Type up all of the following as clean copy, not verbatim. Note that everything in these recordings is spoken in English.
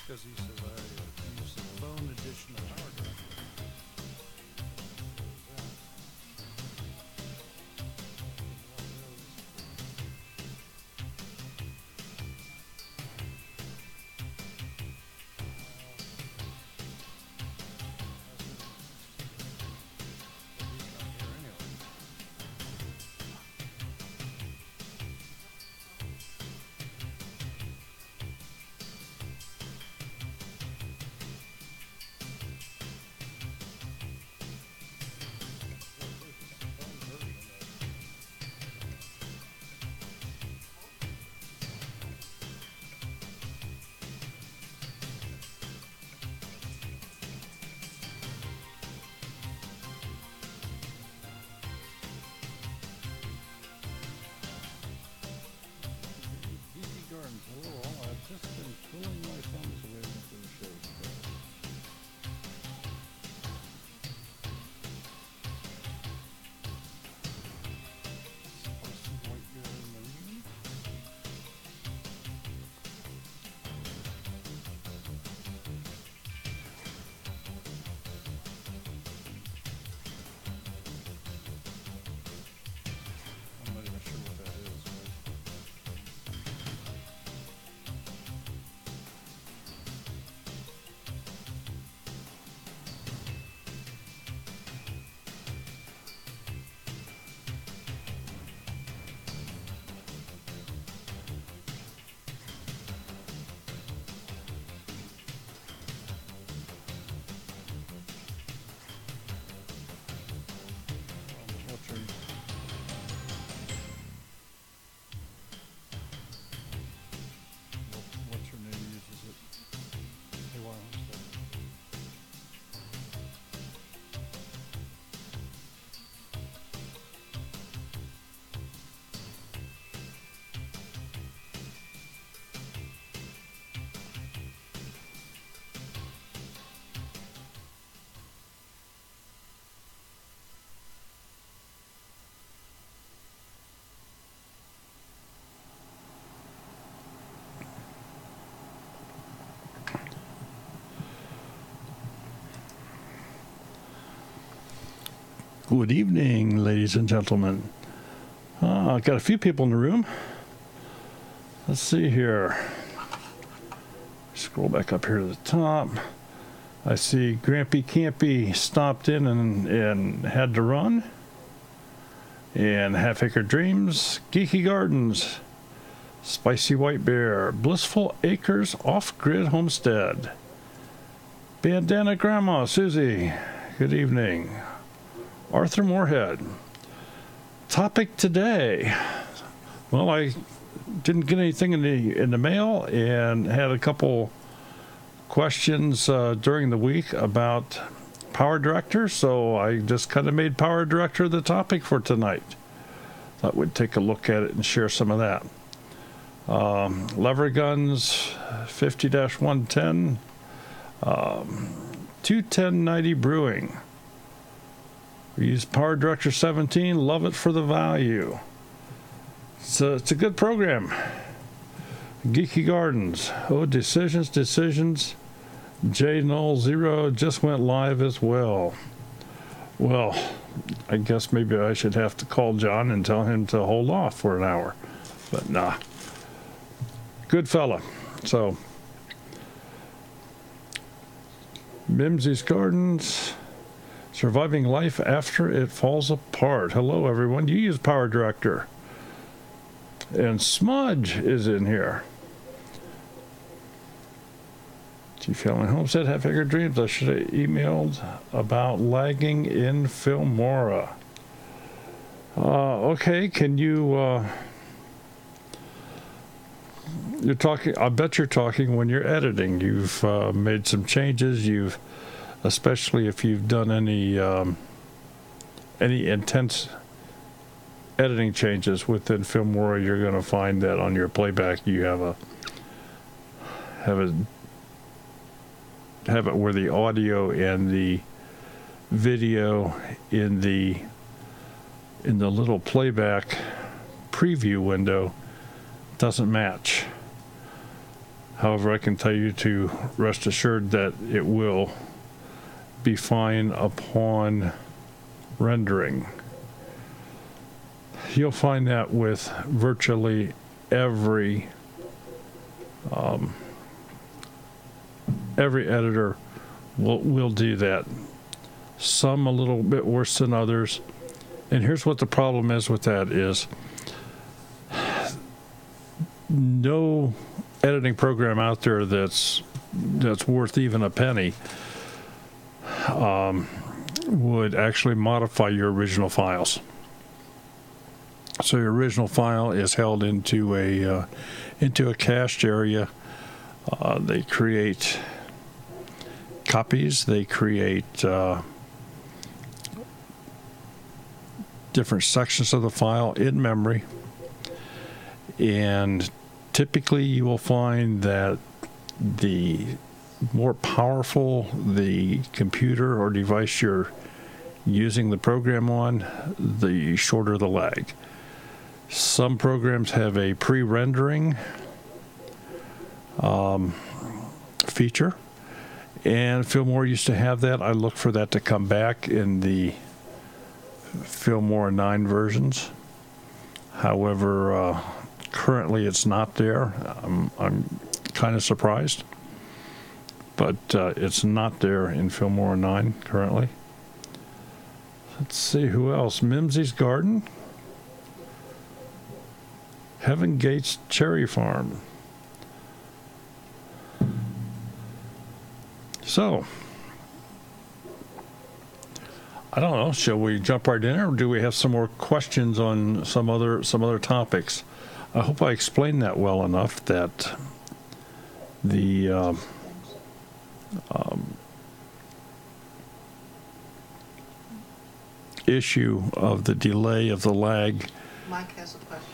because he says I use the phone edition of Power Director. Hello all, I've just been twiddling my thumbs waiting for the show to start. Spicy white beer marine. I'm not even sure what that is, right? What's her name uses it? Hey, why Homestead? Good evening, ladies and gentlemen. I've got a few people in the room. Let's see here. Scroll back up here to the top. I see Grampy Campy stopped in and had to run. And Half Acre Dreams, Geeky Gardens, Spicy White Bear, Blissful Acres Off-Grid Homestead, Bandana Grandma Susie, good evening. Arthur Moorhead. Topic today. Well, I didn't get anything in the mail and had a couple questions during the week about Power Director, so I just kind of made Power Director the topic for tonight. Thought we'd take a look at it and share some of that. Lever guns, 50-110, 21090 Brewing. We use Power Director 17, love it for the value. So it's a good program. Geeky Gardens, oh, decisions. J00 just went live as well. Well, I guess maybe I should have to call John and tell him to hold off for an hour. But nah. Good fella. So, Mimsy's Gardens. Surviving life after it falls apart. Hello, everyone. You use Power Director. And Smudge is in here. Chief Helen Homestead, Half Acre Dreams. I should have emailed about lagging in Filmora. Okay, can you... you're talking... I bet you're talking when you're editing. You've made some changes. Especially if you've done any intense editing changes within Filmora, you're going to find that on your playback you have it where the audio and the video in the little playback preview window doesn't match. However, I can tell you to rest assured that it will be fine upon rendering. You'll find that with virtually every editor will do that. Some a little bit worse than others. And here's what the problem is with that is no editing program out there that's worth even a penny would actually modify your original files. So your original file is held into a cached area. They create copies. They create different sections of the file in memory, and typically you will find that the more powerful the computer or device you're using the program on, the shorter the lag. Some programs have a pre-rendering feature, and Filmora used to have that. I look for that to come back in the Filmora 9 versions. However, currently it's not there. I'm kind of surprised, but it's not there in Filmora 9 currently. Let's see who else. Mimsy's Garden, Heaven Gates Cherry Farm. So, I don't know, shall we jump right in, or do we have some more questions on some other topics? I hope I explained that well enough that the issue of the delay of the lag. Mike has a question.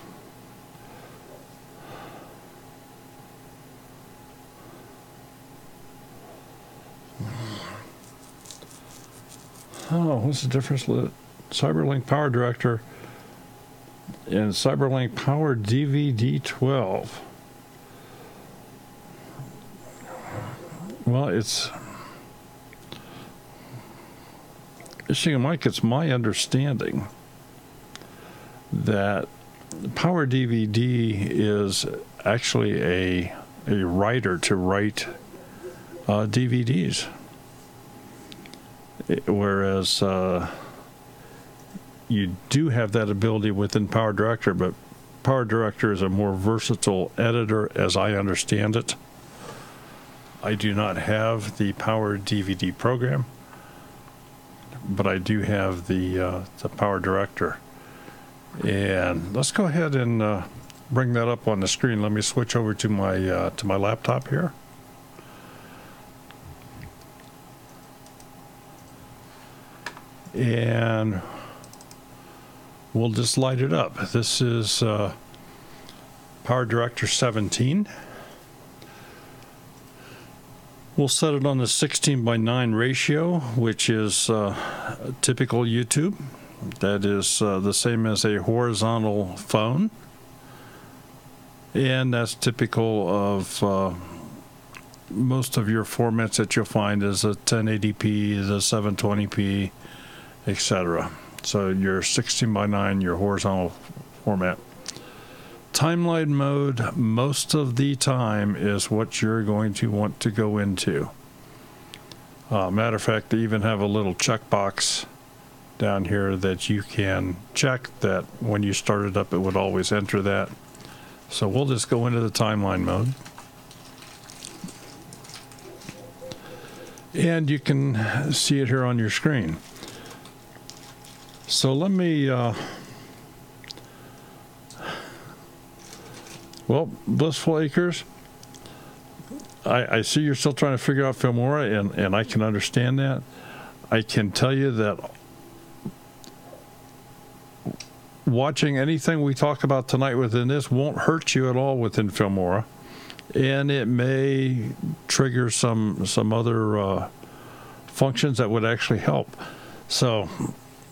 Oh, what's the difference with Cyberlink Power Director and Cyberlink Power DVD 12? Well, it's Mike, it's my understanding that Power DVD is actually a writer to write DVDs. Whereas you do have that ability within Power Director, but Power Director is a more versatile editor, as I understand it. I do not have the Power DVD program, but I do have the Power Director. And let's go ahead and bring that up on the screen. Let me switch over to my laptop here. And we'll just light it up. This is Power Director 17. We'll set it on the 16:9 ratio, which is typical YouTube. That is the same as a horizontal phone. And that's typical of most of your formats that you'll find is a 1080p, the 720p, etc. So your 16:9, your horizontal format. Timeline mode, most of the time, is what you're going to want to go into. Matter of fact, they even have a little checkbox down here that you can check that when you start it up, it would always enter that. So we'll just go into the timeline mode. And you can see it here on your screen. So let me, well, Blissful Acres, I see you're still trying to figure out Filmora, and I can understand that. I can tell you that watching anything we talk about tonight within this won't hurt you at all within Filmora, and it may trigger some other functions that would actually help. So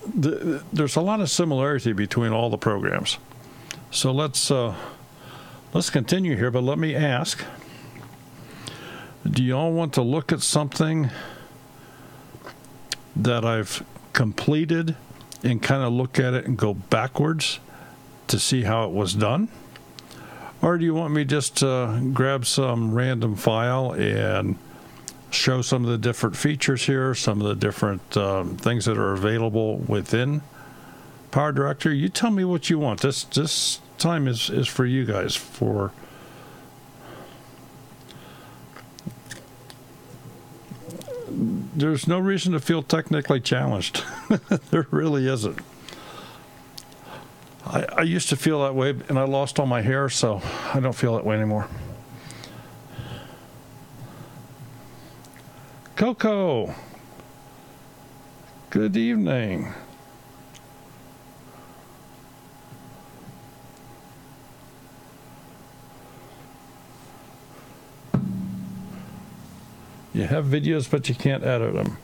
there's a lot of similarity between all the programs. So let's continue here, but let me ask, Do y'all want to look at something that I've completed and kind of look at it and go backwards to see how it was done? Or do you want me just to grab some random file and show some of the different features here, some of the different things that are available within Power Director? You tell me what you want. This time is for you guys. There's no reason to feel technically challenged. There really isn't. I used to feel that way, and I lost all my hair, so I don't feel that way anymore. Coco, good evening. You have videos, but you can't edit them.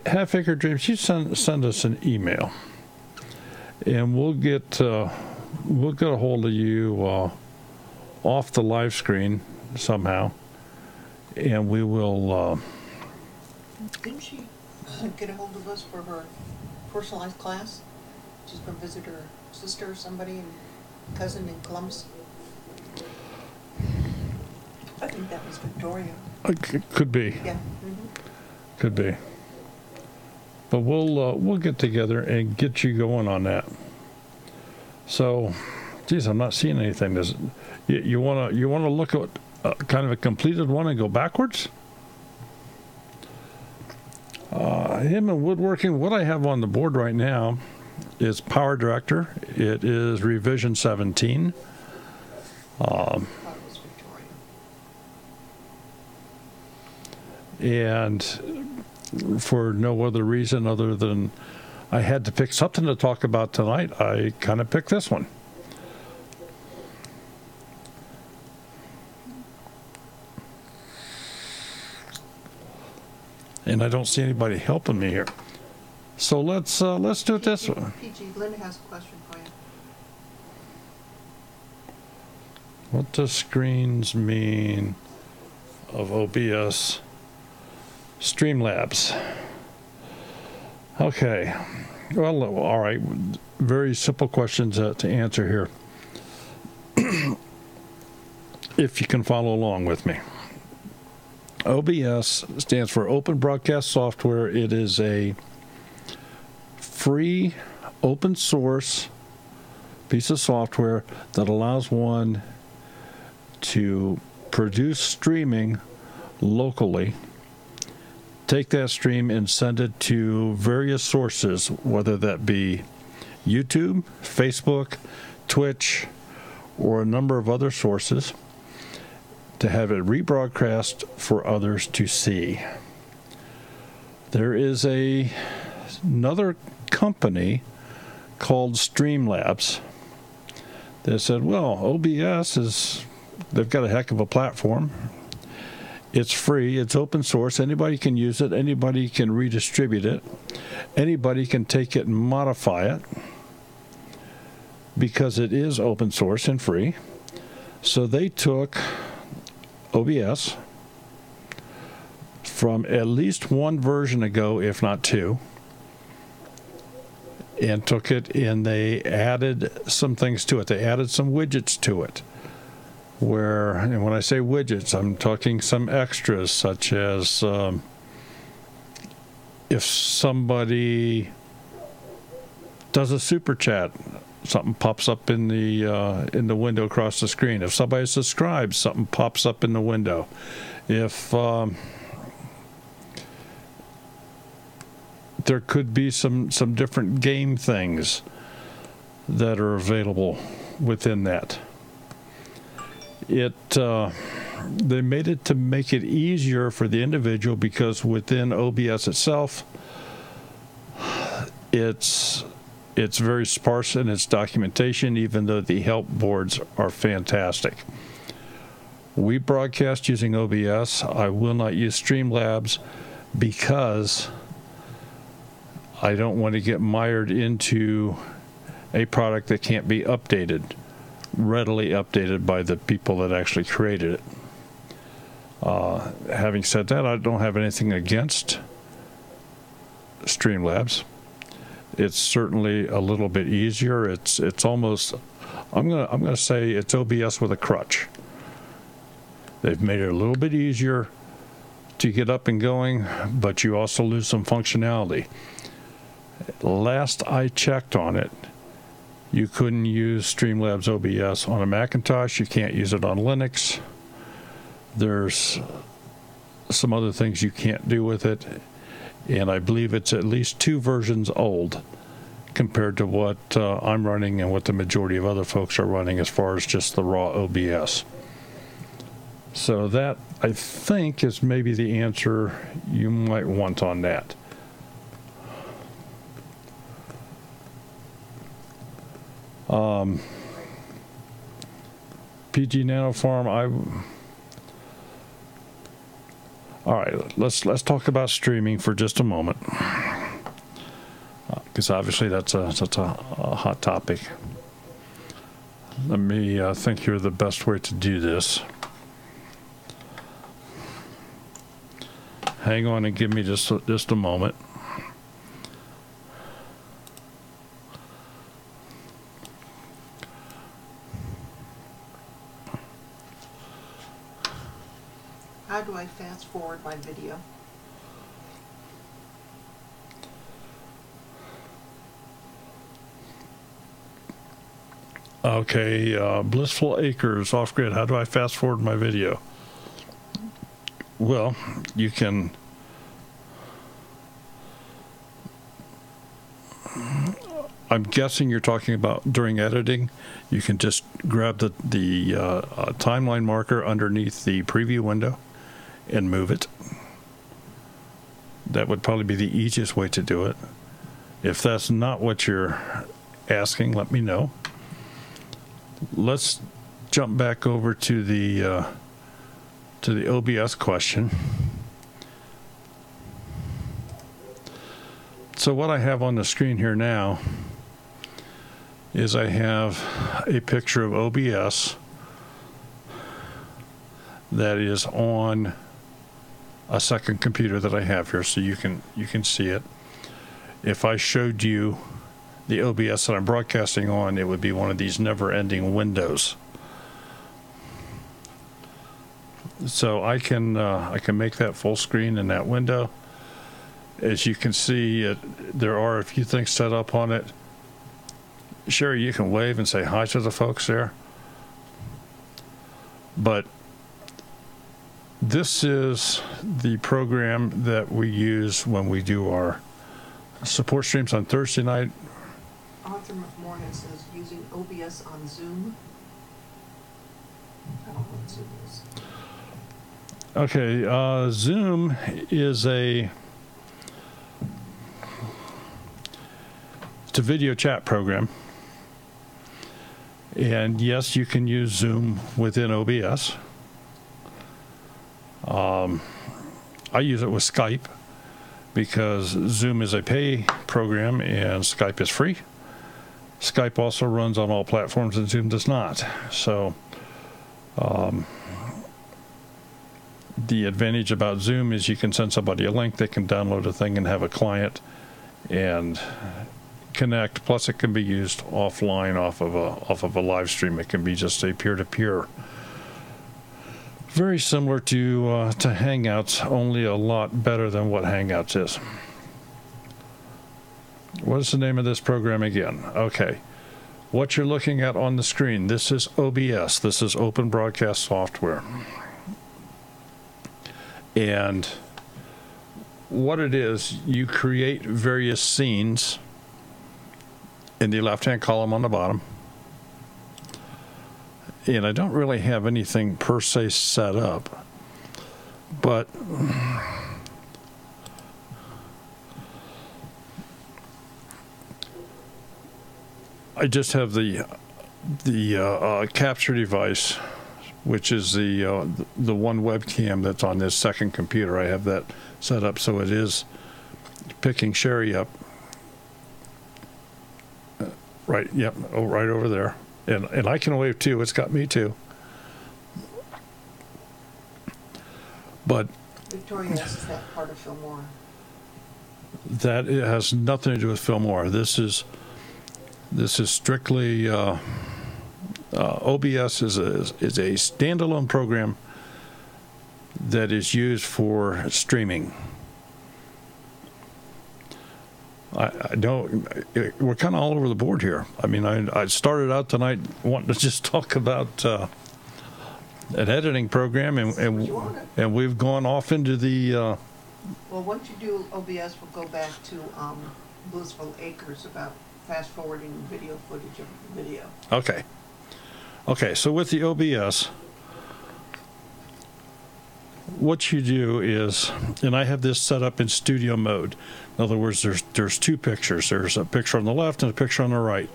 Have Acre Dreams, you send us an email, and we'll get a hold of you off the live screen somehow, and we will. Didn't she get a hold of us for her personalized class? She's going to visit her sister or somebody, and cousin in Columbus. I think that was Victoria. Could be. Yeah. Could be. But we'll get together and get you going on that. So, geez, I'm not seeing anything. You wanna look at kind of a completed one and go backwards? Him and woodworking. What I have on the board right now is Power Director. It is revision 17. And for no other reason other than I had to pick something to talk about tonight, I kind of picked this one. And I don't see anybody helping me here. So let's do it this way. PG, Linda has a question for you. What does screens mean of OBS? Streamlabs. Okay. Well, all right. Very simple questions to answer here. If you can follow along with me. OBS stands for Open Broadcast Software. It is a free, open source piece of software that allows one to produce streaming locally, take that stream and send it to various sources, whether that be YouTube, Facebook, Twitch, or a number of other sources, to have it rebroadcast for others to see. There is another company called Streamlabs that said, well, OBS they've got a heck of a platform. It's free, it's open source, anybody can use it, anybody can redistribute it, anybody can take it and modify it because it is open source and free. So they took OBS from at least one version ago, if not two, and took it and they added some things to it. They added some widgets to it. And when I say widgets, I'm talking some extras, such as if somebody does a super chat, something pops up in the window across the screen. If somebody subscribes, something pops up in the window. If there could be some different game things that are available within that. They made it to make it easier for the individual because within OBS itself, it's very sparse in its documentation, even though the help boards are fantastic. We broadcast using OBS. I will not use Streamlabs because I don't want to get mired into a product that can't be readily updated by the people that actually created it. Having said that, I don't have anything against Streamlabs. It's certainly a little bit easier. It's almost, I'm gonna say it's OBS with a crutch. They've made it a little bit easier to get up and going, but you also lose some functionality. Last I checked on it, you couldn't use Streamlabs OBS on a Macintosh. You can't use it on Linux. There's some other things you can't do with it, and I believe it's at least 2 versions old compared to what I'm running and what the majority of other folks are running as far as just the raw OBS. So that, I think, is maybe the answer you might want on that. PG Nanofarm, all right, let's talk about streaming for just a moment, because obviously that's a hot topic. Let me think here the best way to do this. Hang on and give me just a moment. How do I fast forward my video? Okay, Blissful Acres off-grid. How do I fast forward my video? Well, you can I'm guessing you're talking about during editing. You can just grab the timeline marker underneath the preview window and move it. That would probably be the easiest way to do it. If that's not what you're asking, let me know. Let's jump back over to the OBS question. So what I have on the screen here now is I have a picture of OBS that is on a second computer that I have here, so you can see it. If I showed you the OBS that I'm broadcasting on, it would be one of these never-ending windows. So I can make that full screen in that window. As you can see, there are a few things set up on it. Sherry, you can wave and say hi to the folks there. But this is the program that we use when we do our support streams on Thursday night. Arthur McMorgan says using OBS on Zoom. I don't know what Zoom is. Okay, Zoom is it's a video chat program. And yes, you can use Zoom within OBS. I use it with Skype because Zoom is a pay program and Skype is free. Skype also runs on all platforms and Zoom does not. So the advantage about Zoom is you can send somebody a link, they can download a thing and have a client and connect. Plus, it can be used offline off of a live stream. It can be just a peer-to-peer. Very similar to Hangouts, only a lot better than what Hangouts is. What is the name of this program again? Okay. What you're looking at on the screen, this is OBS. This is Open Broadcast Software. And what it is, you create various scenes in the left-hand column on the bottom. And I don't really have anything per se set up, but I just have the capture device, which is the one webcam that's on this second computer. I have that set up so it is picking Sherry up. Right, yep, oh, right over there. And I can wave too, it's got me too. But Victoria asks that part of Filmora. that it has nothing to do with Filmora. This is strictly OBS is a standalone program that is used for streaming. I don't. We're kind of all over the board here. I mean, I started out tonight wanting to just talk about an editing program, and we've gone off into the. Well, once you do OBS, we'll go back to Blissful Acres about fast forwarding video footage of video. Okay. Okay. So with the OBS, what you do is, and I have this set up in studio mode. In other words, there's two pictures. There's a picture on the left and a picture on the right.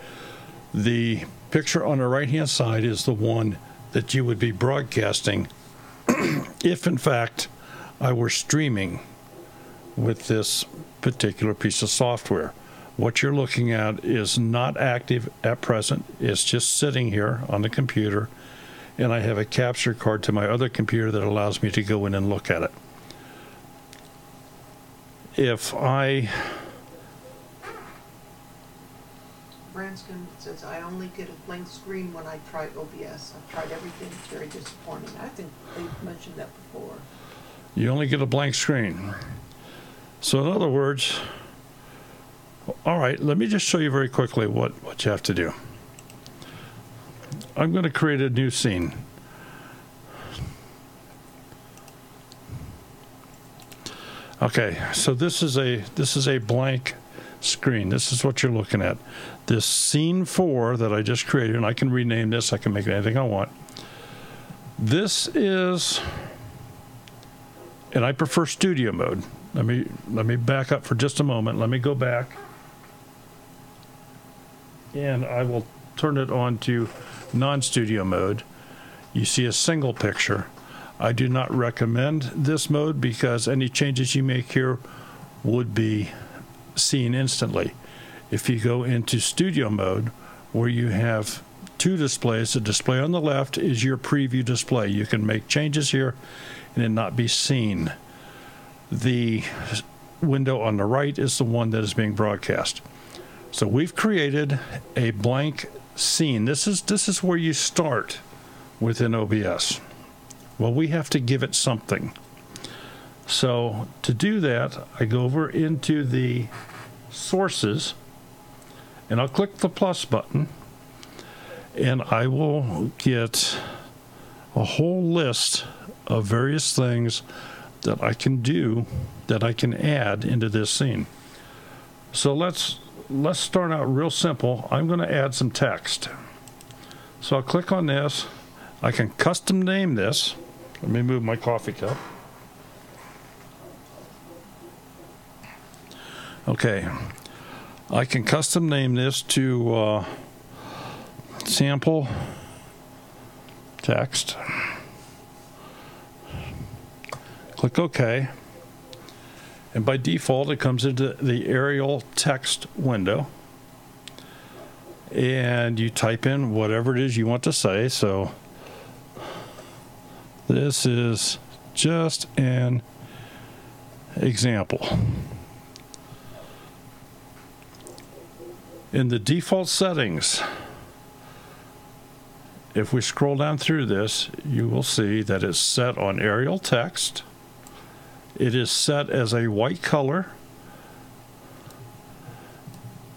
The picture on the right-hand side is the one that you would be broadcasting if, in fact, I were streaming with this particular piece of software. What you're looking at is not active at present. It's just sitting here on the computer, and I have a capture card to my other computer that allows me to go in and look at it. If I... Branscombe says, I only get a blank screen when I try OBS. I've tried everything. It's very disappointing. I think they've mentioned that before. You only get a blank screen. So in other words, all right, let me just show you very quickly what you have to do. I'm going to create a new scene. Okay, so this is a blank screen. This is what you're looking at. This scene 4 that I just created, and I can rename this. I can make it anything I want. This is, and I prefer studio mode. Let me back up for just a moment. Let me go back, and I will turn it on to non-studio mode. You see a single picture. I do not recommend this mode because any changes you make here would be seen instantly. If you go into studio mode, where you have two displays, the display on the left is your preview display. You can make changes here and it not be seen. The window on the right is the one that is being broadcast. So we've created a blank scene. This is where you start within OBS. Well, we have to give it something. So to do that, I go over into the sources, and I'll click the plus button, and I will get a whole list of various things that I can do, that I can add into this scene. So let's start out real simple. I'm going to add some text. So I'll click on this. I can custom name this. Let me move my coffee cup. Okay. I can custom name this to sample text. Click OK. And by default, it comes into the Arial text window. And you type in whatever it is you want to say. So this is just an example. In the default settings, if we scroll down through this, you will see that it's set on Arial text. It is set as a white color.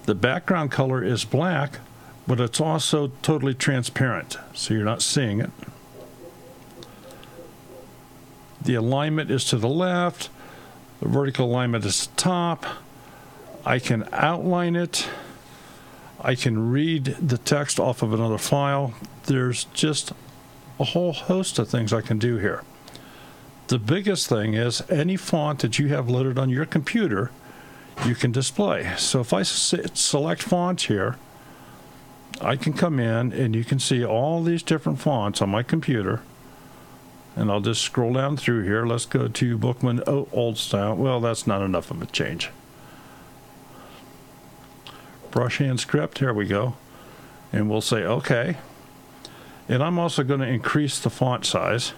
The background color is black, but it's also totally transparent, so you're not seeing it. The alignment is to the left. The vertical alignment is to the top. I can outline it. I can read the text off of another file. There's just a whole host of things I can do here. The biggest thing is any font that you have loaded on your computer, you can display. So if I select fonts here, I can come in and you can see all these different fonts on my computer. And I'll just scroll down through here. Let's go to Bookman Old Style. Well, that's not enough of a change. Brush hand script, here we go. And we'll say OK. And I'm also going to increase the font size.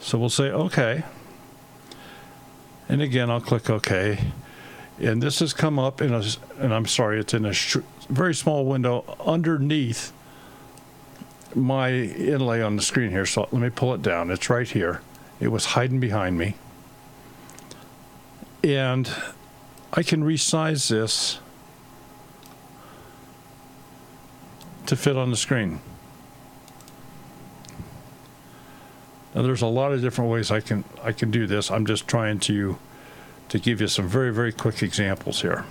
So we'll say OK. And again, I'll click OK. And this has come up in a, and I'm sorry, it's in a very small window underneath my inlay on the screen here. So let me pull it down. It's right here. It was hiding behind me. And I can resize this to fit on the screen. Now there's a lot of different ways I can do this. I'm just trying to give you some very, very quick examples here.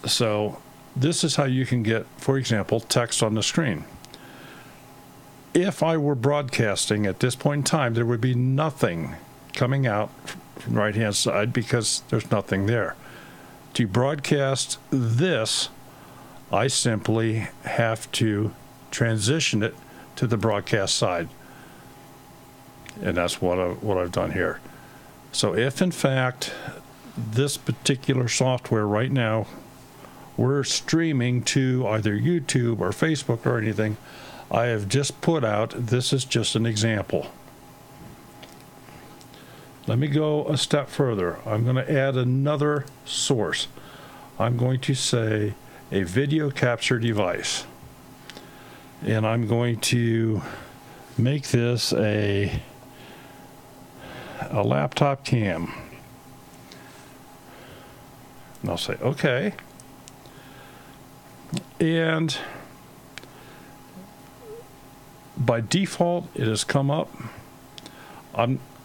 So this is how you can get, for example, text on the screen. If I were broadcasting at this point in time, there would be nothing coming out from the right-hand side because there's nothing there. To broadcast this, I simply have to transition it to the broadcast side. And that's what I've done here. So if in fact this particular software right now we're streaming to either YouTube or Facebook or anything, I have just put out, this is just an example. Let me go a step further. I'm going to add another source. I'm going to say a video capture device. And I'm going to make this a laptop cam. And I'll say OK. And by default, it has come up.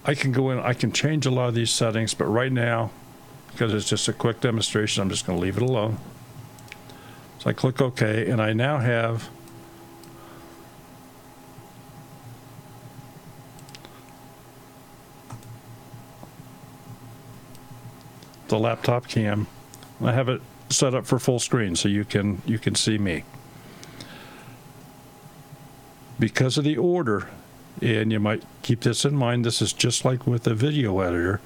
I can go in, I can change a lot of these settings, but right now, because it's just a quick demonstration, I'm just going to leave it alone. So I click OK, and I now have the laptop cam. I have it set up for full screen so you can see me. Because of the order, and you might keep this in mind, this is just like with a video editor,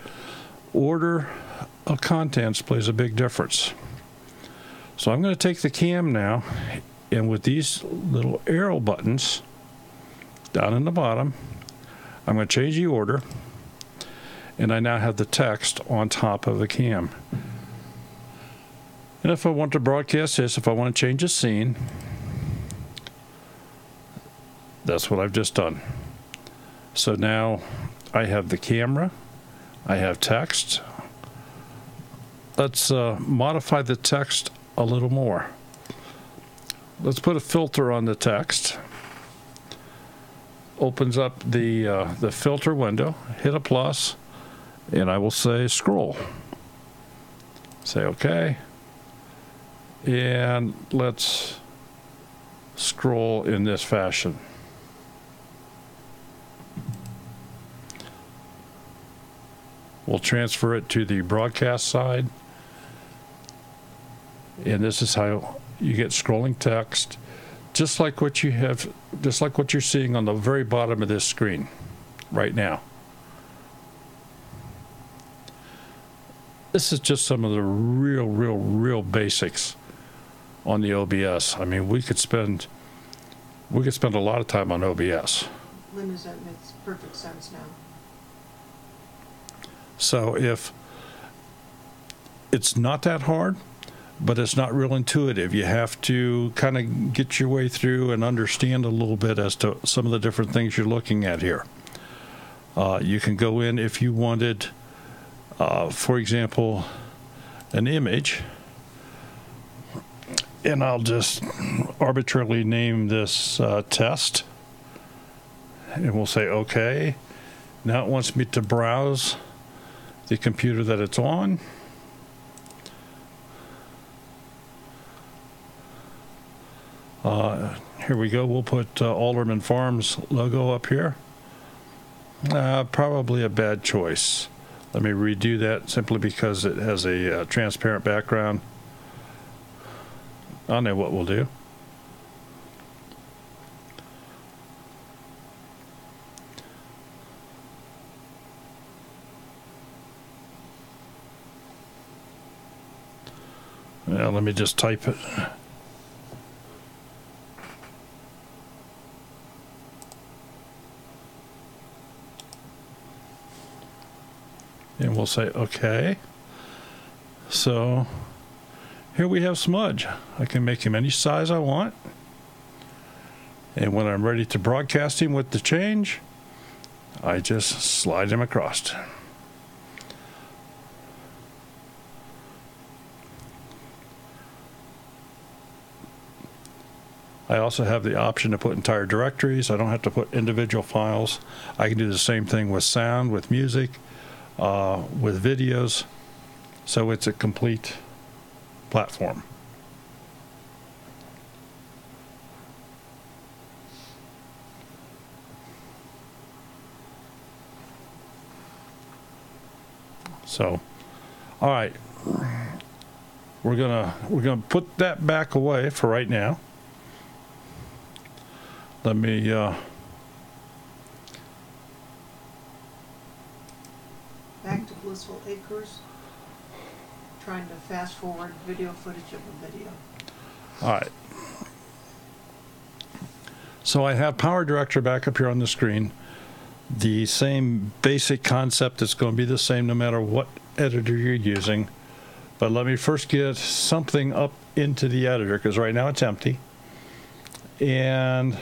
order of contents plays a big difference. So I'm going to take the cam now, and with these little arrow buttons down in the bottom, I'm going to change the order, and I now have the text on top of the cam. And if I want to broadcast this, if I want to change a scene, that's what I've just done. So now I have the camera, I have text. Let's modify the text a little more. Let's put a filter on the text. Opens up the filter window, hit a plus, and I will say scroll. Say OK. And let's scroll in this fashion. We'll transfer it to the broadcast side. And this is how you get scrolling text, just like what you have, just like what you're seeing on the very bottom of this screen right now. This is just some of the real basics on the OBS. I mean, we could spend a lot of time on OBS. Linda, that makes perfect sense now. So if it's not that hard, but it's not real intuitive, you have to kind of get your way through and understand a little bit as to some of the different things you're looking at here. You can go in if you wanted, for example, an image, and I'll just arbitrarily name this test, and we'll say OK. Now it wants me to browse the computer that it's on. Here we go. We'll put Alderman Farms logo up here. Probably a bad choice. Let me redo that simply because it has a transparent background. I know what we'll do. Now let me just type it. And we'll say okay. So here we have Smudge. I can make him any size I want. And when I'm ready to broadcast him with the change, I just slide him across. I also have the option to put entire directories. I don't have to put individual files. I can do the same thing with sound, with music, with videos. So it's a complete platform. So, all right, we're gonna put that back away for right now. Let me back to Blissful Acres. Trying to fast forward video footage of a video. all right. So I have Power Director back up here on the screen. The same basic concept is going to be the same no matter what editor you're using. But let me first get something up into the editor because right now it's empty. And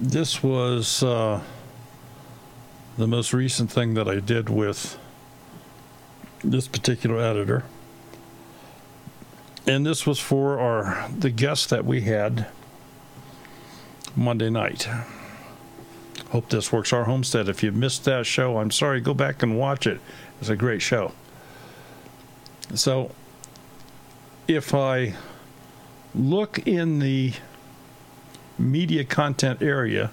this was the most recent thing that I did with this particular editor. And this was for the guests that we had Monday night. Hope this works. Our Homestead. If you missed that show, I'm sorry. Go back and watch it. It's a great show. So if I look in the media content area,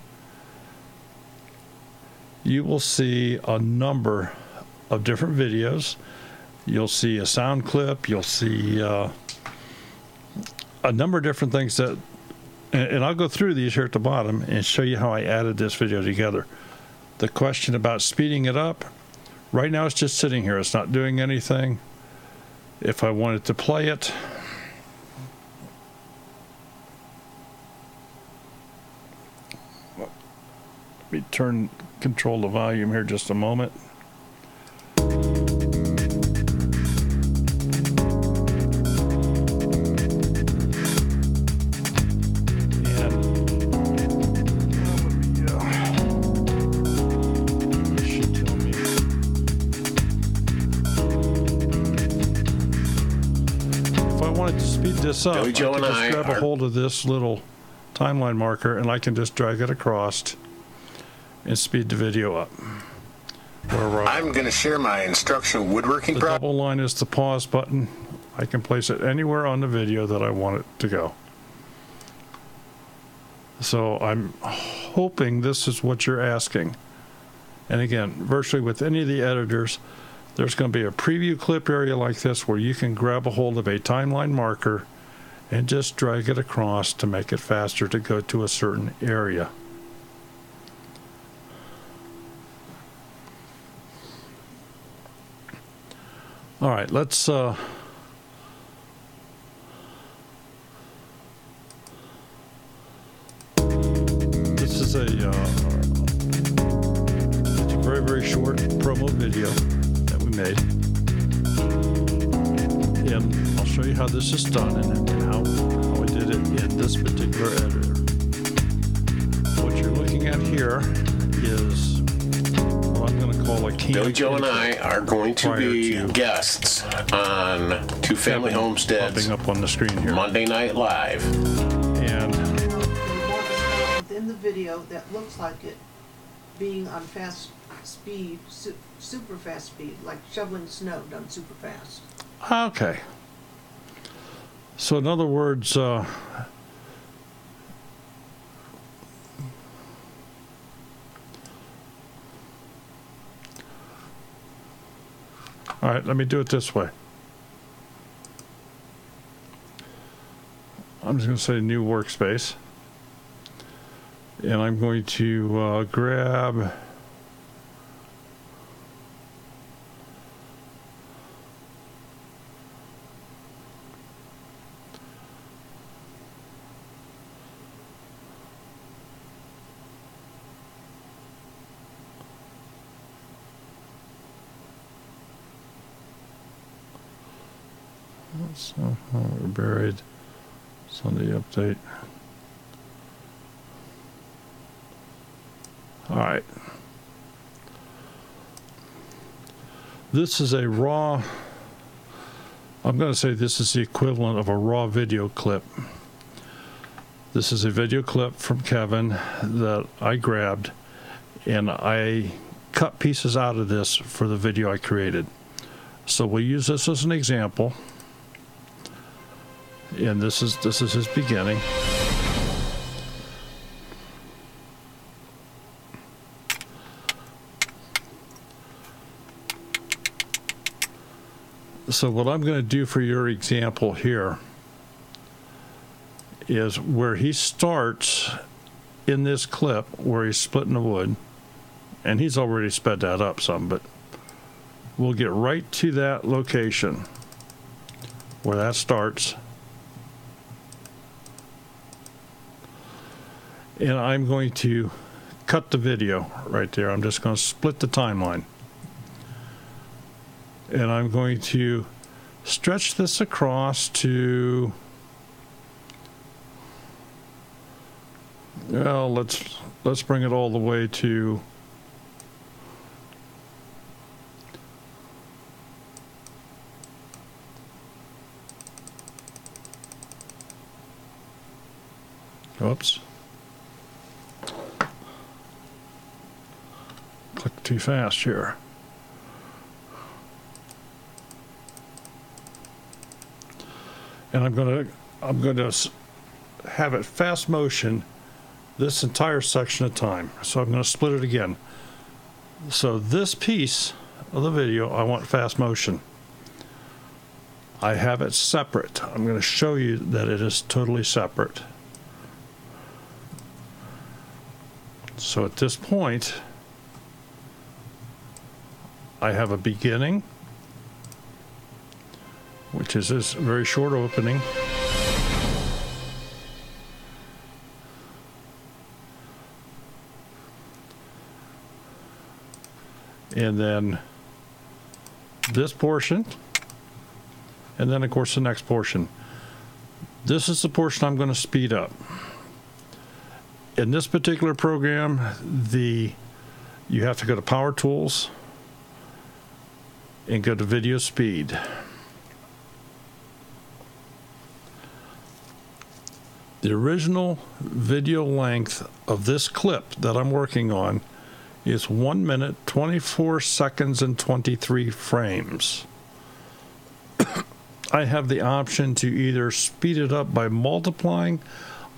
you will see a number of different videos. You'll see a sound clip. You'll see a number of different things that, and I'll go through these here at the bottom and show you how I added this video together. The question about speeding it up, right now it's just sitting here. It's not doing anything. If I wanted to play it, let me control the volume here just a moment. This up, I can just grab a hold of this little timeline marker and I can just drag it across and speed the video up. I'm going to share my instructional woodworking. The double line is the pause button. I can place it anywhere on the video that I want it to go. So I'm hoping this is what you're asking. And again, virtually with any of the editors, there's going to be a preview clip area like this where you can grab a hold of a timeline marker and just drag it across to make it faster to go to a certain area. All right, let's this is it's a very, very short promo video that we made. And I'll show you how this is done and how I did it in this particular editor. What you're looking at here is what I'm going to call a cam. Billy Joe and I are going to be guests on Two Family Homesteads popping up on the screen here. Monday Night Live. And within the video that looks like it being on fast speed, super fast speed, like shoveling snow done super fast. okay. So in other words, all right, let me do it this way. I'm just going to say new workspace. And I'm going to grab So we're buried. Sunday update. All right. This is a raw, I'm going to say this is the equivalent of a raw video clip. This is a video clip from Kevin that I grabbed, and I cut pieces out of this for the video I created. So we'll use this as an example. And this is his beginning. So what I'm going to do for your example here is where he starts in this clip, where he's splitting the wood, and he's already sped that up some, but we'll get right to that location where that starts. And I'm going to cut the video right there. I'm just going to split the timeline. And I'm going to stretch this across to, well, let's bring it all the way to oops. Click too fast here. And I'm going to have it fast motion this entire section of time. So I'm going to split it again. So this piece of the video, I want fast motion. I have it separate. I'm going to show you that it is totally separate. So at this point, I have a beginning, which is this very short opening. And then this portion, and then of course the next portion. This is the portion I'm going to speed up. In this particular program, you have to go to Power Tools and go to Video Speed. The original video length of this clip that I'm working on is 1 minute, 24 seconds, and 23 frames. I have the option to either speed it up by multiplying.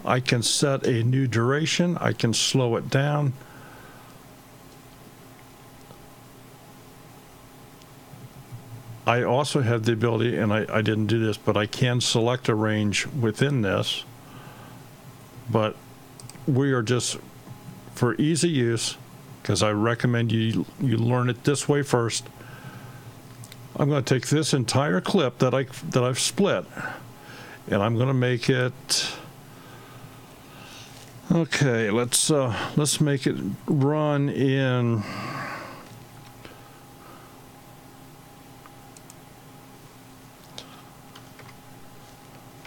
I can set a new duration. I can slow it down. I also have the ability, and I didn't do this, but I can select a range within this. But we are just, for easy use, because I recommend you learn it this way first. I'm going to take this entire clip that I've split, and I'm going to make it. Okay, let's make it run in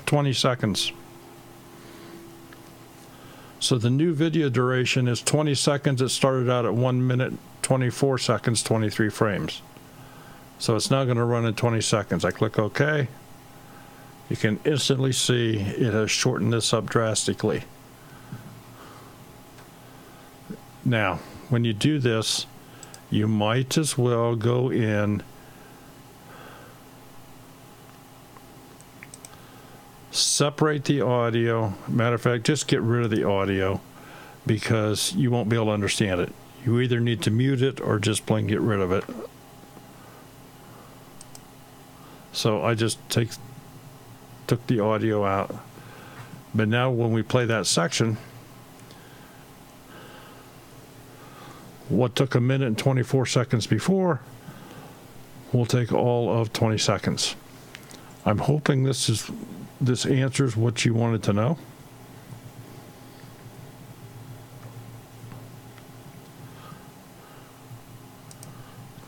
20 seconds. So the new video duration is 20 seconds. It started out at 1 minute, 24 seconds, 23 frames. So it's now going to run in 20 seconds. I click OK. You can instantly see it has shortened this up drastically. Now, when you do this, you might as well go in, separate the audio. Matter of fact, just get rid of the audio because you won't be able to understand it. You either need to mute it or just plain get rid of it. So I just took the audio out. But now when we play that section, what took 1 minute and 24 seconds before will take all of 20 seconds. I'm hoping this answers what you wanted to know.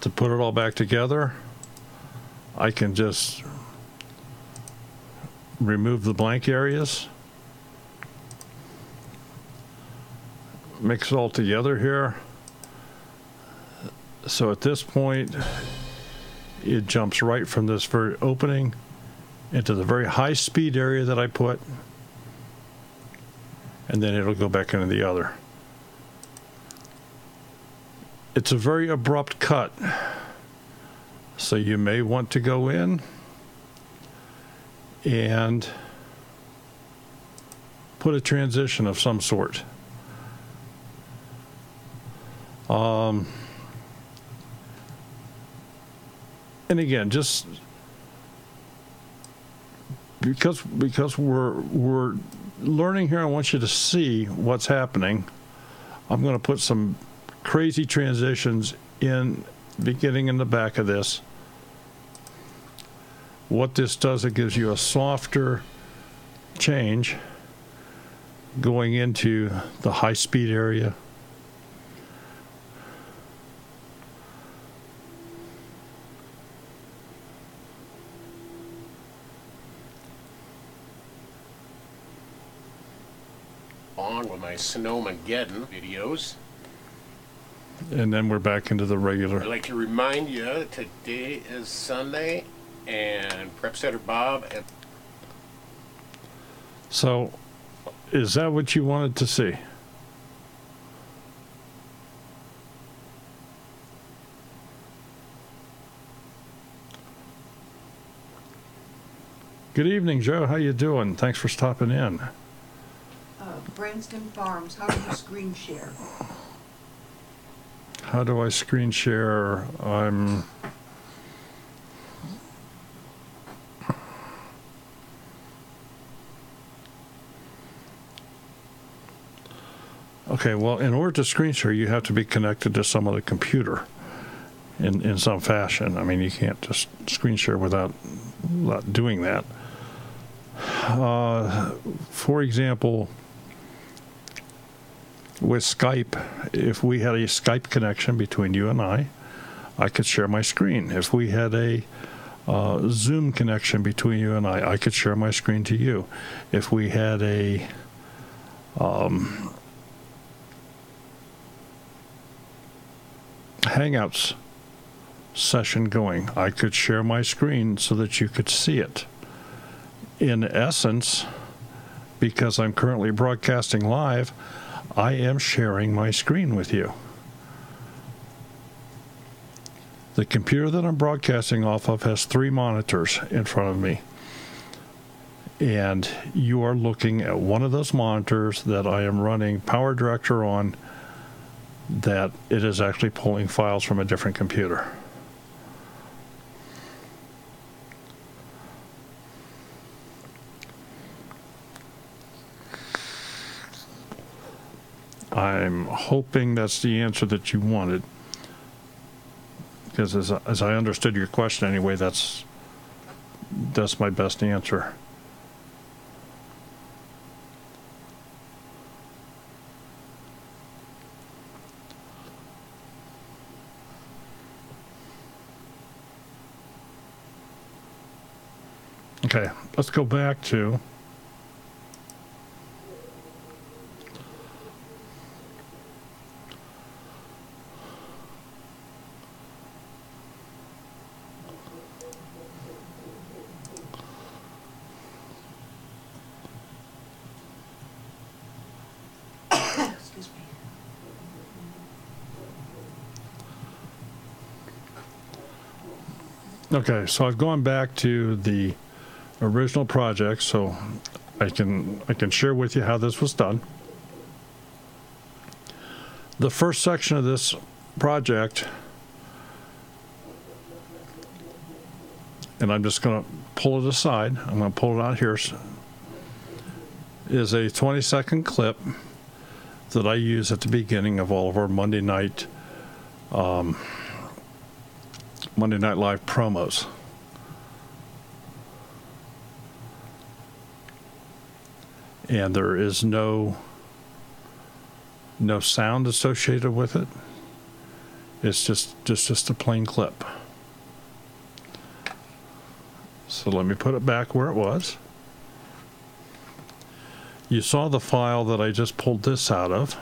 To put it all back together, I can just remove the blank areas. Mix it all together here. So at this point, it jumps right from this very opening into the very high speed area that I put, and then it'll go back into the other. It's a very abrupt cut, so you may want to go in and put a transition of some sort. And again, just because we're learning here, I want you to see what's happening. I'm going to put some crazy transitions in beginning in the back of this. What this does, it gives you a softer change going into the high speed area. On with my Snowmageddon videos. And then we're back into the regular. I'd like to remind you that today is Sunday, and Prep Setter Bob and... So, is that what you wanted to see? Good evening, Joe. How you doing? Thanks for stopping in. Branston Farms, how do you screen share? How do I screen share? Okay, well, in order to screen share, you have to be connected to some other computer in some fashion. I mean, you can't just screen share without doing that. For example, with Skype, if we had a Skype connection between you and I could share my screen. If we had a Zoom connection between you and I could share my screen to you. If we had a Hangouts session going, I could share my screen so that you could see it. In essence, because I'm currently broadcasting live, I am sharing my screen with you. The computer that I'm broadcasting off of has 3 monitors in front of me. And you are looking at one of those monitors that I am running Power Director on, that it is actually pulling files from a different computer. I'm hoping that's the answer that you wanted, because as I understood your question anyway, that's my best answer. Okay, let's go back to Excuse me. Okay, so I've gone back to the original project, so I can share with you how this was done. The first section of this project, and I'm just going to pull it aside, I'm going to pull it out here, is a 20-second clip that I use at the beginning of all of our Monday night Live promos. And there is no sound associated with it. It's just a plain clip. So let me put it back where it was. you saw the file that I just pulled this out of.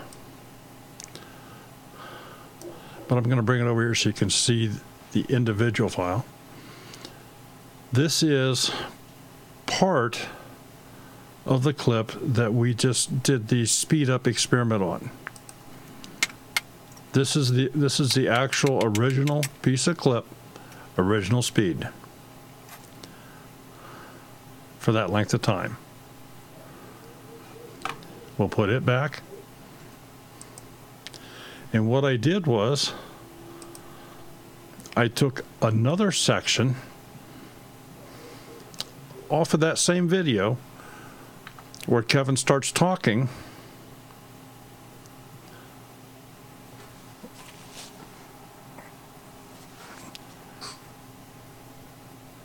But I'm going to bring it over here so you can see the individual file. This is part of the clip that we just did the speed up experiment on. This is the actual original piece of clip, original speed for that length of time. We'll put it back. And what I did was I took another section off of that same video where Kevin starts talking,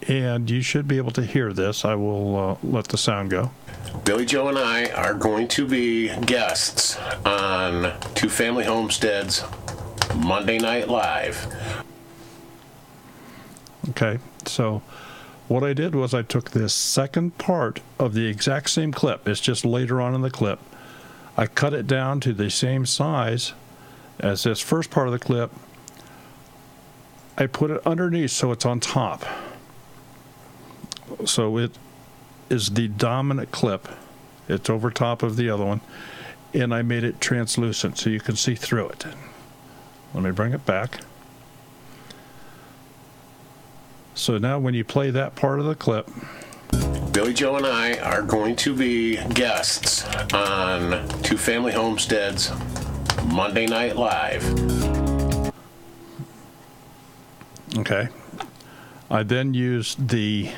and you should be able to hear this. I will let the sound go. Billy Joe and I are going to be guests on Two Family Homestead's Monday Night Live. Okay, so what I did was I took this second part of the exact same clip. It's just later on in the clip. I cut it down to the same size as this first part of the clip. I put it underneath so it's on top. So it is the dominant clip. It's over top of the other one. And I made it translucent so you can see through it. Let me bring it back. So now when you play that part of the clip, Billy Joe and I are going to be guests on Two Family Homestead's Monday Night Live. okay, I then used the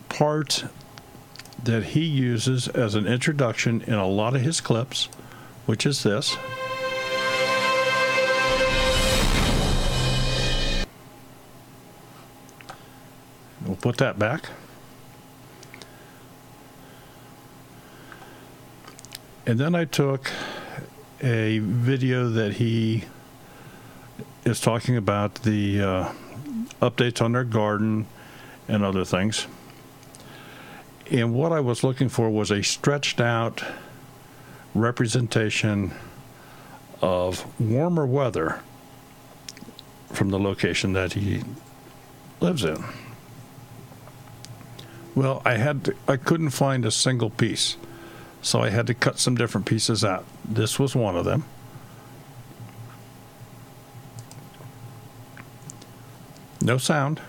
part that he uses as an introduction in a lot of his clips, which is this. We'll put that back. And then I took a video that he is talking about the updates on their garden and other things. And what I was looking for was a stretched out representation of warmer weather from the location that he lives in. Well, I couldn't find a single piece, so I had to cut some different pieces out. This was one of them. No sound.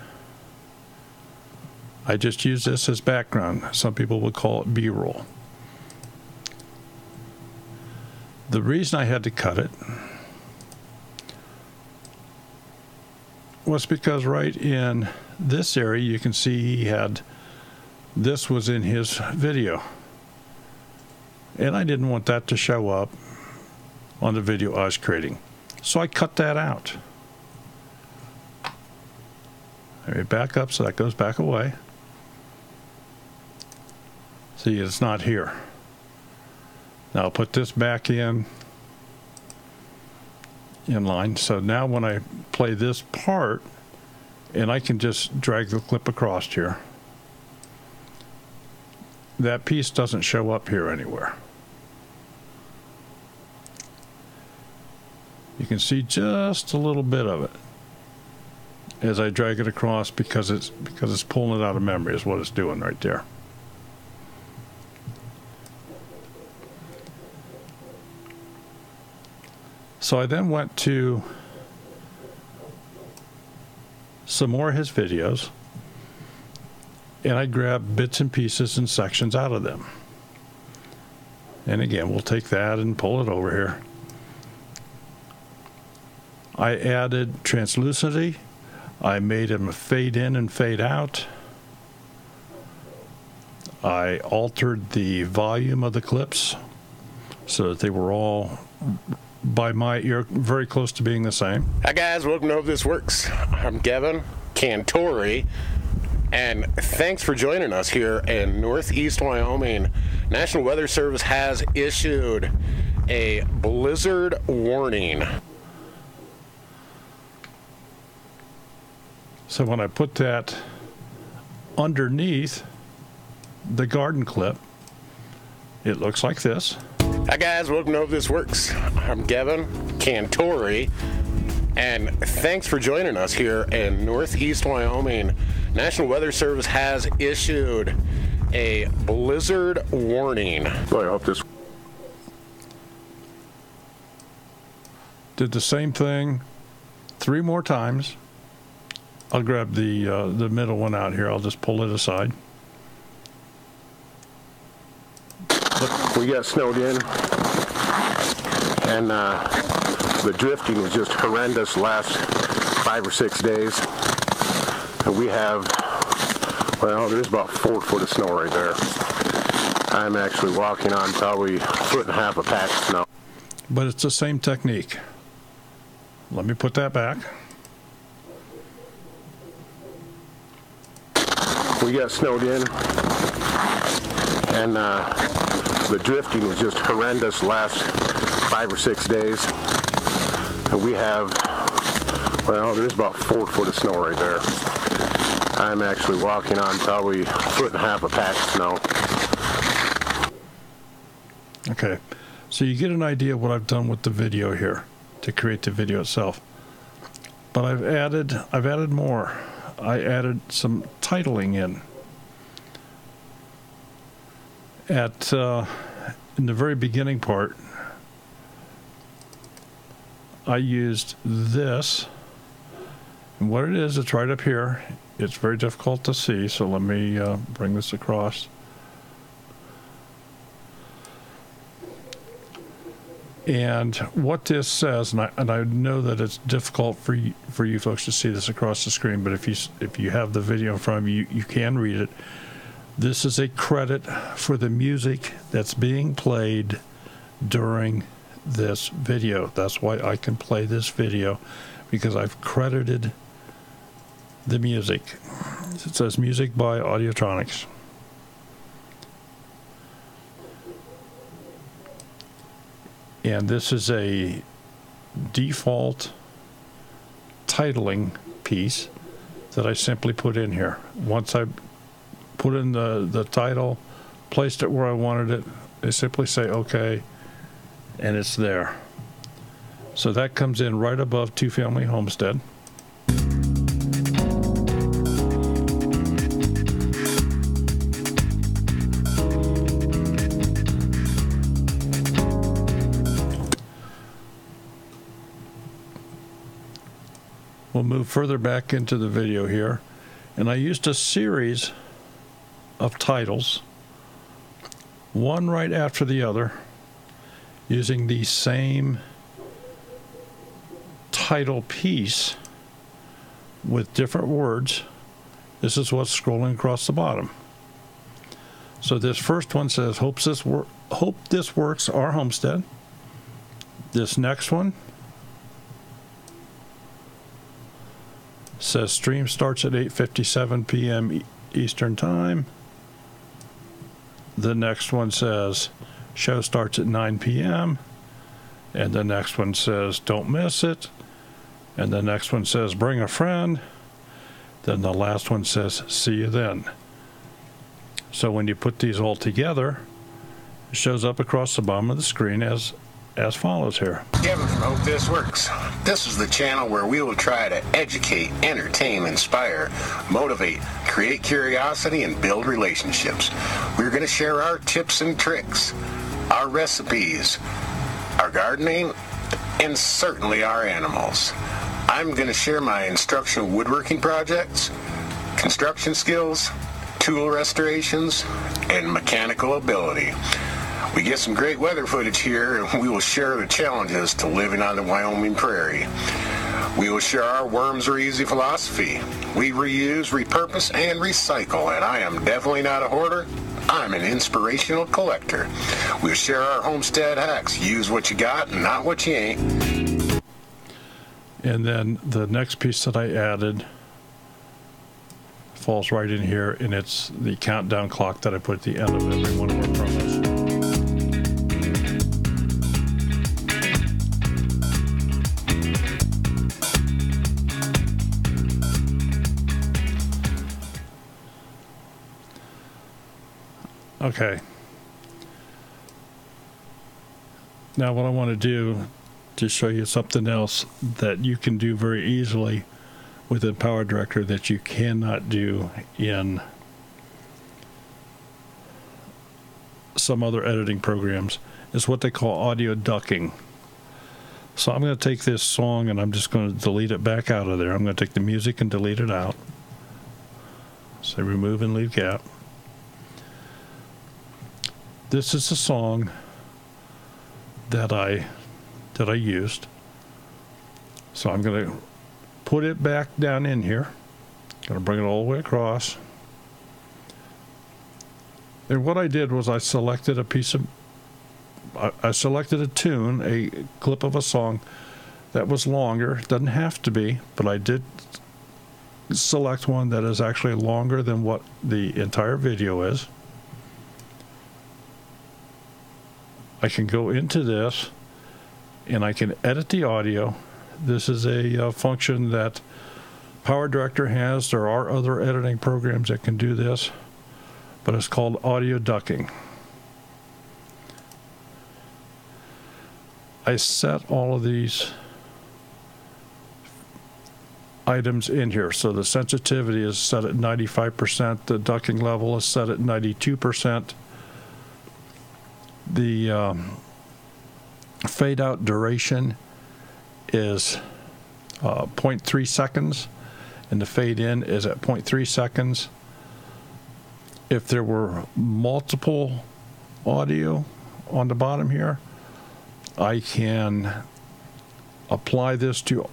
I just use this as background. Some people would call it B-roll. The reason I had to cut it was because right in this area you can see he had, this was in his video. And I didn't want that to show up on the video I was creating. So I cut that out. Let me back up so that goes back away. See, it's not here. Now I'll put this back in line. So now when I play this part, and I can just drag the clip across here, that piece doesn't show up here anywhere. You can see just a little bit of it as I drag it across because it's pulling it out of memory is what it's doing right there. So I then went to some more of his videos, and I grabbed bits and pieces and sections out of them. And again, we'll take that and pull it over here. I added translucency. I made them fade in and fade out. I altered the volume of the clips so that they were all, by my ear, very close to being the same. Hi guys, welcome to Hope This Works. I'm Kevin Cantori, and thanks for joining us here in Northeast Wyoming. National Weather Service has issued a blizzard warning. So when I put that underneath the garden clip, it looks like this. Hi guys, welcome to Hope This Works. I'm Gavin Cantori, and thanks for joining us here in Northeast Wyoming. National Weather Service has issued a blizzard warning. Boy, I hope this Did the same thing 3 more times. I'll grab the middle one out here. I'll just pull it aside. we got snowed in, and the drifting was just horrendous last 5 or 6 days. And we have, well, there's about 4 foot of snow right there. I'm actually walking on probably 1.5 feet of packed snow. But it's the same technique. Let me put that back. We got snowed in, and the drifting was just horrendous last 5 or 6 days. And we have, well, there's about 4 foot of snow right there. I'm actually walking on probably 1.5 feet of packed snow. Okay, so you get an idea of what I've done with the video here to create the video itself. But I've added more. I added some titling in. In the very beginning part, I used this. And what it is, it's right up here. It's very difficult to see, so let me bring this across. And what this says, and I know that it's difficult for you folks to see this across the screen, but if you have the video in front of you, you can read it. This is a credit for the music that's being played during this video. That's why I can play this video, because I've credited the music. It says music by Audiotronics. And this is a default titling piece that I simply put in here. Once I put in the title, placed it where I wanted it, I simply say OK, and it's there. So that comes in right above Two Family Homestead. We'll move further back into the video here, and I used a series of titles, one right after the other, using the same title piece with different words. This is what's scrolling across the bottom. So this first one says, Hope This Works, Our Homestead. This next one says stream starts at 8:57 p.m. Eastern Time. The next one says show starts at 9 p.m. And the next one says don't miss it. And the next one says bring a friend. Then the last one says see you then. So when you put these all together, it shows up across the bottom of the screen as follows here. Kevin from Hope This Works. This is the channel where we will try to educate, entertain, inspire, motivate, create curiosity, and build relationships. We're going to share our tips and tricks, our recipes, our gardening, and certainly our animals. I'm going to share my instructional woodworking projects, construction skills, tool restorations, and mechanical ability. We get some great weather footage here, and we will share the challenges to living on the Wyoming prairie. We will share our worms are easy philosophy. We reuse, repurpose, and recycle, and I am definitely not a hoarder. I'm an inspirational collector. We'll share our homestead hacks. Use what you got and not what you ain't. And then the next piece that I added falls right in here, and it's the countdown clock that I put at the end of every one of our promos. Okay. Now what I want to do to show you something else that you can do very easily within Power Director that you cannot do in some other editing programs is what they call audio ducking. So I'm going to take this song and I'm just going to delete it back out of there. I'm going to take the music and delete it out. Say remove and leave gap. This is a song that I used. So I'm going to put it back down in here. Going to bring it all the way across. And what I did was I selected a piece of, I selected a tune, a clip of a song that was longer. It doesn't have to be, but I did select one that is actually longer than what the entire video is. I can go into this and I can edit the audio. This is a function that Power Director has. There are other editing programs that can do this, but it's called audio ducking. I set all of these items in here. So the sensitivity is set at 95%. The ducking level is set at 92%. The fade out duration is 0.3 seconds, and the fade in is at 0.3 seconds. If there were multiple audio on the bottom here, I can apply this to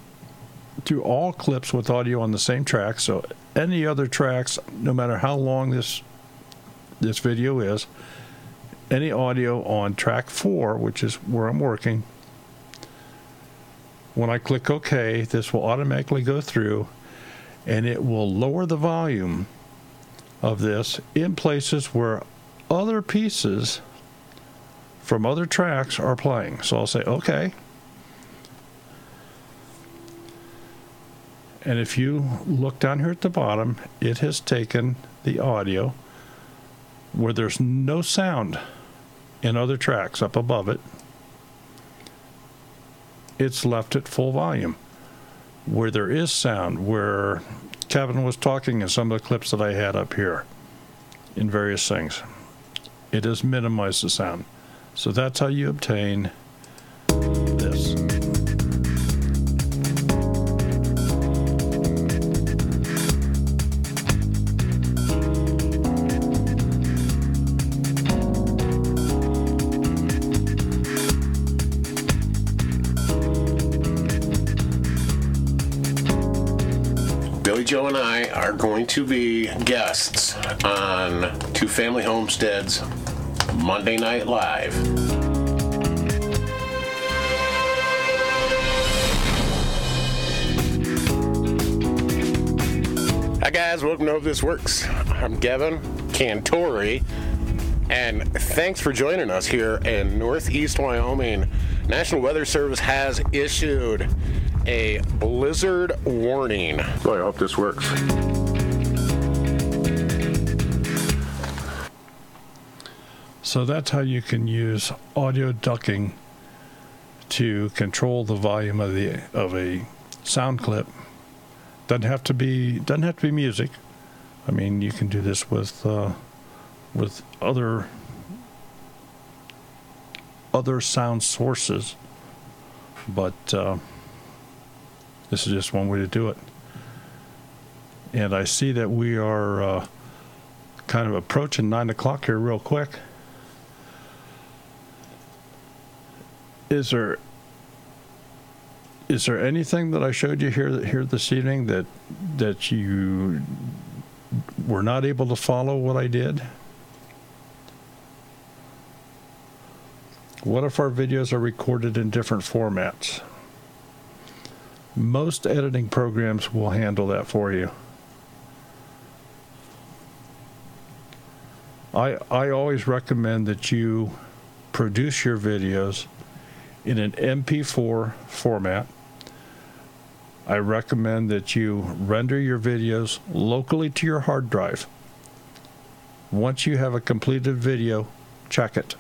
all clips with audio on the same track. So any other tracks, no matter how long this video is, any audio on track 4, which is where I'm working, when I click OK, this will automatically go through and it will lower the volume of this in places where other pieces from other tracks are playing. So I'll say OK. And if you look down here at the bottom, it has taken the audio where there's no sound in other tracks up above it. It's left at full volume. Where there is sound, where Kevin was talking in some of the clips that I had up here in various things, it has minimized the sound. So that's how you obtain this. Billy Joe and I are going to be guests on Two Family Homestead's Monday Night Live. Hi guys, welcome to Hope This Works. I'm Gavin Cantori, and thanks for joining us here in Northeast Wyoming. National Weather Service has issued a blizzard warning. Boy, I hope this works. So that's how you can use audio ducking to control the volume of a sound clip. Doesn't have to be music. I mean, you can do this with other sound sources, but this is just one way to do it. And I see that we are kind of approaching 9 o'clock here real quick. Is there anything that I showed you here this evening that you were not able to follow what I did? What if our videos are recorded in different formats? Most editing programs will handle that for you. I always recommend that you produce your videos in an MP4 format. I recommend that you render your videos locally to your hard drive. Once you have a completed video, check it.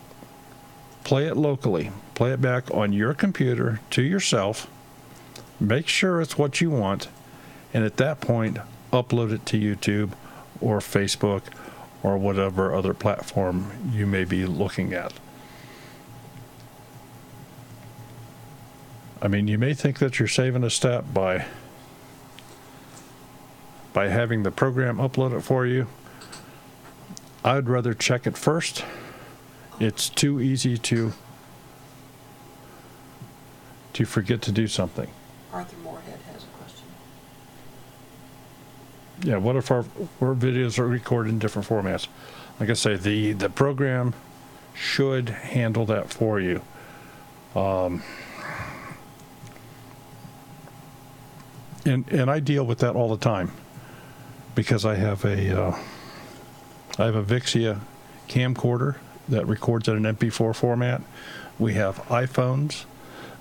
Play it locally. Play it back on your computer to yourself. Make sure it's what you want. And at that point, upload it to YouTube or Facebook or whatever other platform you may be looking at. I mean, you may think that you're saving a step by having the program upload it for you. I'd rather check it first. It's too easy to forget to do something. Arthur Moorhead has a question. Yeah, what if our videos are recorded in different formats? Like I say, the program should handle that for you. And I deal with that all the time because I have a VIXIA camcorder that records in an MP4 format. We have iPhones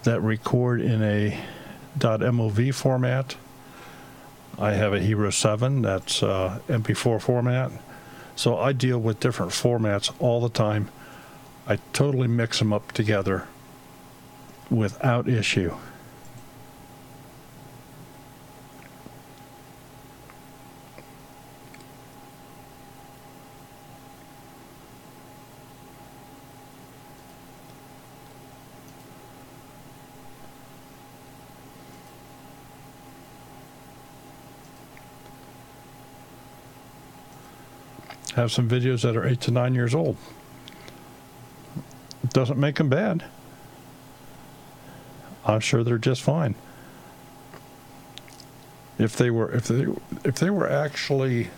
that record in a .mov format. I have a Hero 7 that's MP4 format. So I deal with different formats all the time. I totally mix them up together without issue. Have some videos that are 8 to 9 years old. It doesn't make them bad. I'm sure they're just fine. If they were actually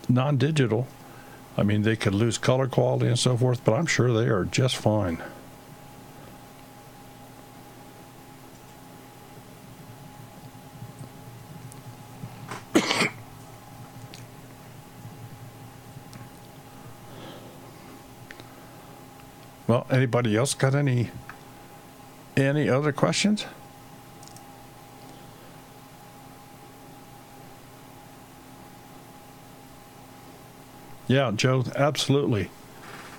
non-digital, I mean, they could lose color quality and so forth, but I'm sure they are just fine. Well, anybody else got any other questions? Yeah, Joe, absolutely.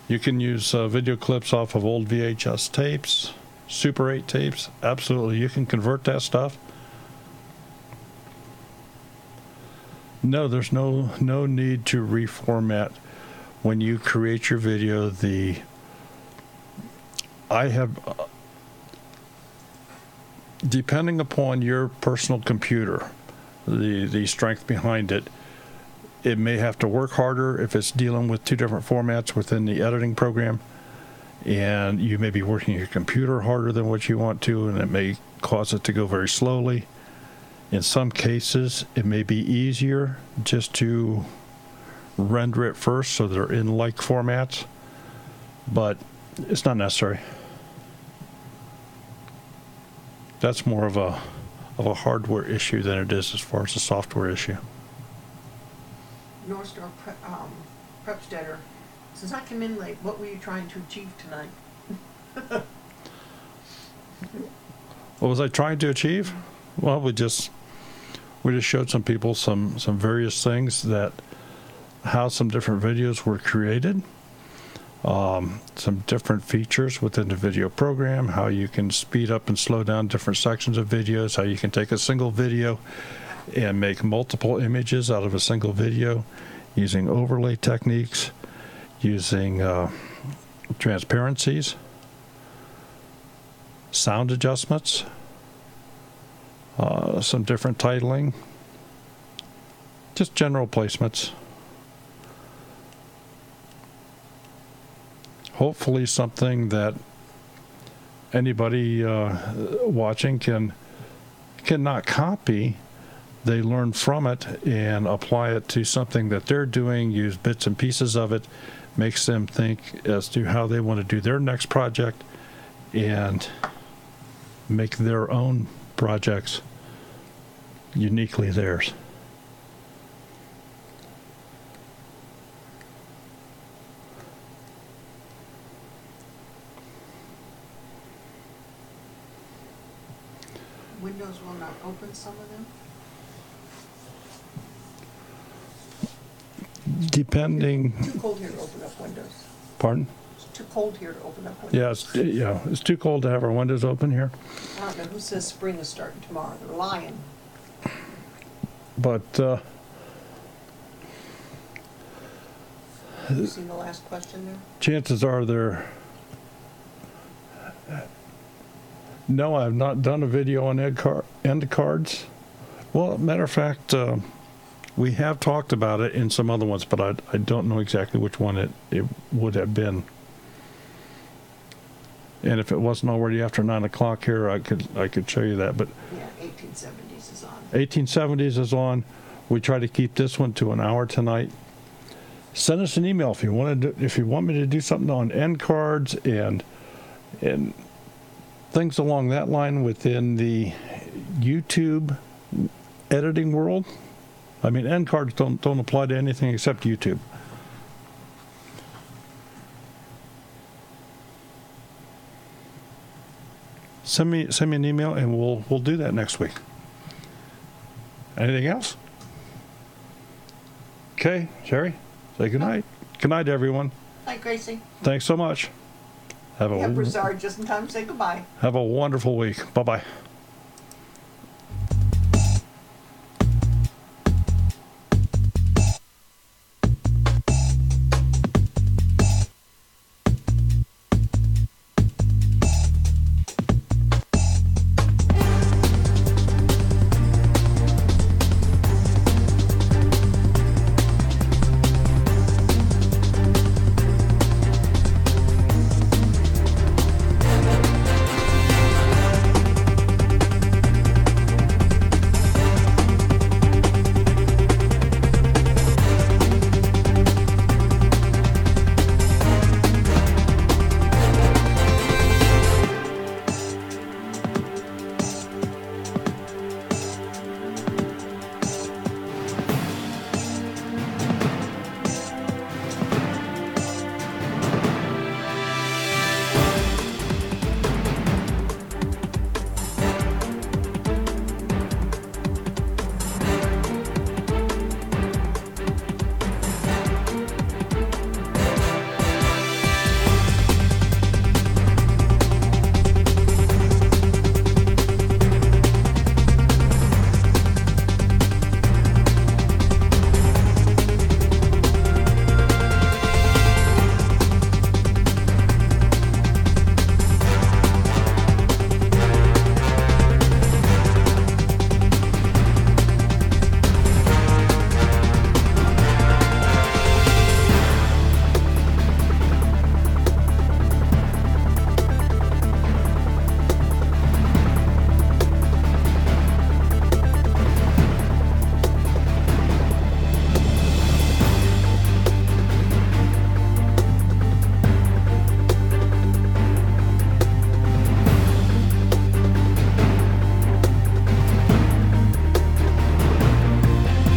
You can use video clips off of old VHS tapes, Super 8 tapes. Absolutely, you can convert that stuff. No, there's no need to reformat when you create your video. Depending upon your personal computer, the strength behind it, it may have to work harder if it's dealing with two different formats within the editing program, and you may be working your computer harder than what you want to, and it may cause it to go very slowly. In some cases, it may be easier just to render it first so they're in like formats, but it's not necessary. That's more of a hardware issue than it is as far as a software issue. North Star Prepstetter, since I came in late, what were you trying to achieve tonight? What was I trying to achieve? Well, we just showed some people some various things, that how some different videos were created. Some different features within the video program, how you can speed up and slow down different sections of videos, how you can take a single video and make multiple images out of a single video using overlay techniques, using transparencies, sound adjustments, some different titling, just general placements. Hopefully something that anybody watching cannot copy. They learn from it and apply it to something that they're doing, use bits and pieces of it, makes them think as to how they want to do their next project and make their own projects uniquely theirs. Windows will not open some of them? depending, Too cold here to open up windows. pardon? It's too cold here to open up windows. Yeah, it's too cold to have our windows open here. I don't know who says spring is starting tomorrow. They're lying. But Have you seen the last question there? chances are no, I've not done a video on end cards. Well, matter of fact, we have talked about it in some other ones, but I don't know exactly which one it would have been. And if it wasn't already after 9 o'clock here, I could show you that. But Yeah, 1870s is on. 1870s is on. We try to keep this one to an hour tonight. Send us an email if you want me to do something on end cards and things along that line within the YouTube editing world. I mean, end cards don't apply to anything except YouTube. Send me an email and we'll do that next week. Anything else? Okay, Sherry, say good night. Good night, everyone. Hi, Gracie. Thanks so much. Yeah, Broussard, just in time to say goodbye. Have a wonderful week. Bye-bye.